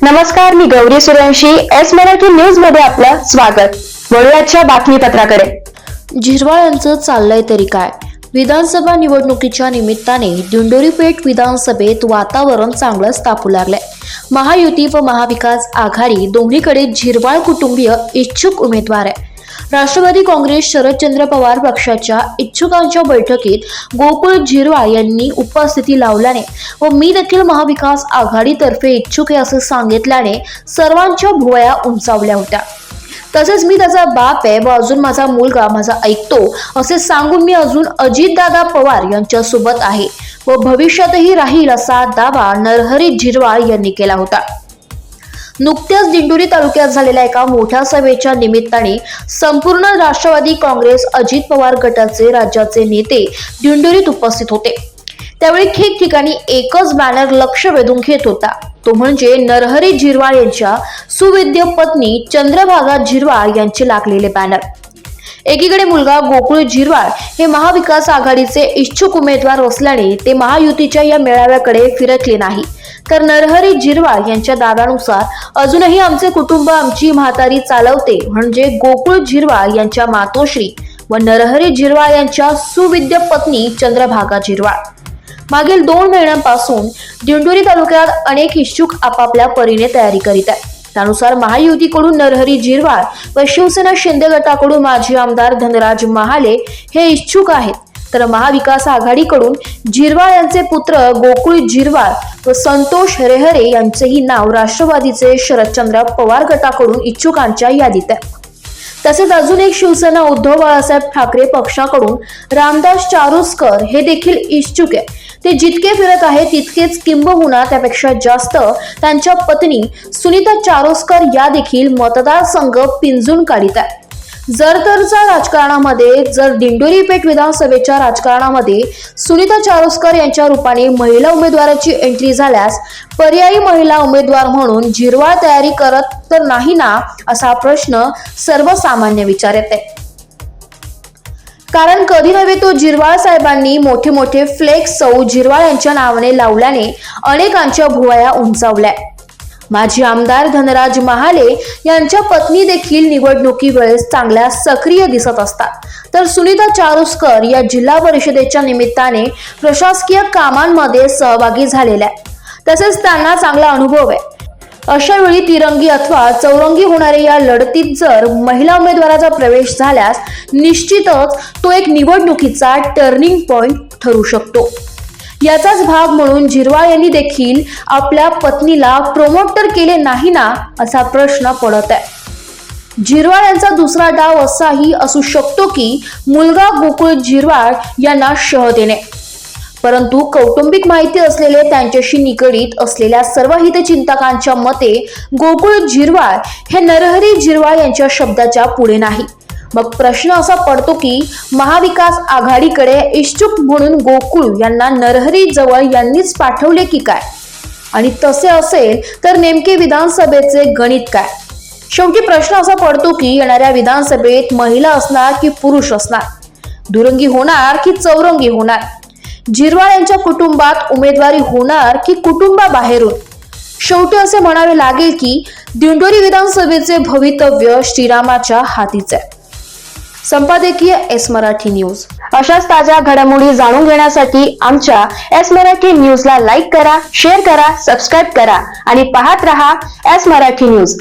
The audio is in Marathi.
नमस्कार, मी गौरी सूर्यवंशी. एस मराठी न्यूज मध्ये आपलं स्वागत. वळूयाच्या बातमीपत्राकडे. झिरवाळ यांचं चाललंय तरी काय? विधानसभा निवडणुकीच्या निमित्ताने दिंडोरी पेठ विधानसभेत वातावरण चांगलंच तापू लागलंय. महायुती व महाविकास आघाडी दोन्हीकडे झिरवाळ कुटुंबीय इच्छुक उमेदवार आहे. राष्ट्रवादी काँग्रेस शरदचंद्र पवार पक्षाच्या इच्छुकांच्या बैठकीत गोकुळ झिरवाळ यांनी उपस्थिती लावल्याने व मी देखील महाविकास आघाडीतर्फे इच्छुक आहे असे सांगितल्याने सर्वांच्या भुवया उंचावल्या होत्या. तसेच मी त्याचा बाप आहे व अजून माझा मुलगा माझा ऐकतो असे सांगून मी अजून अजितदादा पवार यांच्या सोबत आहे व भविष्यातही राहील असा दावा नरहरी झिरवाळ यांनी केला होता. नुकत्याच दिंडोरी तालुक्यात झालेल्या एका मोठ्या सभेच्या निमित्ताने संपूर्ण राष्ट्रवादी काँग्रेस अजित पवार गटाचे राज्याचे नेते दिंडोरीत उपस्थित होते. त्यावेळी ठिकठिकाणी एकच बॅनर लक्ष वेधून घेत होता, तो म्हणजे नरहरी झिरवाळ यांच्या सुविद्य पत्नी चंद्रभागा झिरवाळ यांचे लागलेले बॅनर. एकीकडे मुलगा गोकुळ झिरवाळ हे महाविकास आघाडीचे इच्छुक उमेदवार असल्याने ते महायुतीच्या या मेळाव्याकडे फिरकले नाही, तर नरहरी झिरवाळ यांच्या दाव्यानुसार अजूनही आमचे कुटुंब आमची म्हातारी चालवते म्हणजे गोकुळ झिरवाळ यांच्या मातोश्री व नरहरी झिरवाळ यांच्या सुविद्य पत्नी चंद्रभागा झिरवाळ. मागील 2 महिन्यांपासून दिंडोरी तालुक्यात अनेक इच्छुक आपापल्या परीने तयारी करीत आहेत. त्यानुसार महायुतीकडून नरहरी झिरवाळ व शिवसेना शिंदे गटाकडून माजी आमदार धनराज महाले हे इच्छुक आहेत, तर महाविकास आघाडीकडून झिरवाळ यांचे पुत्र गोकुळ झिरवाळ व संतोष रेहरे यांचेही नाव राष्ट्रवादीचे शरदचंद्र पवार गटाकडून इच्छुकांच्या यादीत आहे. तसेच अजून एक शिवसेना उद्धव बाळासाहेब ठाकरे पक्षाकडून रामदास चारोस्कर हे देखील इच्छुक आहे. ते जितके फिरत आहे तितकेच किंबहुना त्यापेक्षा जास्त त्यांच्या पत्नी सुनीता चारोस्कर या देखील मतदारसंघ पिंजून काढीत आहे. जर दिंडोरी पेठ विधानसभेच्या राजकारणामध्ये सुनीता चारोस्कर यांच्या रूपाने महिला उमेदवाराची एंट्री झाल्यास पर्यायी महिला उमेदवार म्हणून झिरवाळ तयारी करत तर नाही ना, असा प्रश्न सर्वसामान्य विचारत आहे. कारण कधी नव्हे तो झिरवाळ साहेबांनी मोठे मोठे फ्लेक्स सौ झिरवाळ यांच्या नावाने लावल्याने अनेकांच्या भुवया उंचावल्या. माजी आमदार धनराज महाले यांच्या पत्नी देखील निवडणुकी वेळेस चांगल्या सक्रिय दिसत असतात, तर सुनीता चारोस्कर या जिल्हा परिषदेच्या निमित्ताने प्रशासकीय कामांमध्ये सहभागी झालेल्या तसेच त्यांना चांगला अनुभव आहे. अशा वेळी तिरंगी अथवा चौरंगी होणाऱ्या या लढतीत जर महिला उमेदवाराचा प्रवेश झाल्यास निश्चितच तो एक निवडणुकीचा टर्निंग पॉइंट ठरू शकतो. याचाच भाग म्हणून झिरवाळ यांनी देखील आपल्या पत्नीला प्रमोट तर केले नाही ना, असा प्रश्न पडत आहे. झिरवाळ यांचा दुसरा डाव असाही असू शकतो की मुलगा गोकुळ झिरवाळ यांना शह देणे, परंतु कौटुंबिक माहिती असलेले त्यांच्याशी निगडीत असलेल्या सर्व हितचिंतकांच्या मते गोकुळ झिरवाळ हे नरहरी झिरवाळ यांच्या शब्दाच्या पुढे नाही. मग प्रश्न असा पडतो की महाविकास आघाडीकडे इच्छुक म्हणून गोकुळ यांना नरहरी जवळ यांनीच पाठवले की काय? आणि तसे असेल तर नेमके विधानसभेचे गणित काय? शेवटी प्रश्न असा पडतो की येणाऱ्या विधानसभेत महिला असणार की पुरुष असणार, दुरंगी होणार की चौरंगी होणार, झिरवाळ यांच्या कुटुंबात उमेदवारी होणार की कुटुंबाबाहेरून? शेवटी असे म्हणावे लागेल की दिंडोरी विधानसभेचे भवितव्य श्रीरामाच्या हातीच आहे. संपादकीय एस मराठी न्यूज. अशाच ताज्या घडामोडी जाणून घेण्यासाठी आमच्या एस मराठी न्यूजला लाईक करा, शेअर करा, सबस्क्राईब करा आणि पाहत रहा एस मराठी न्यूज.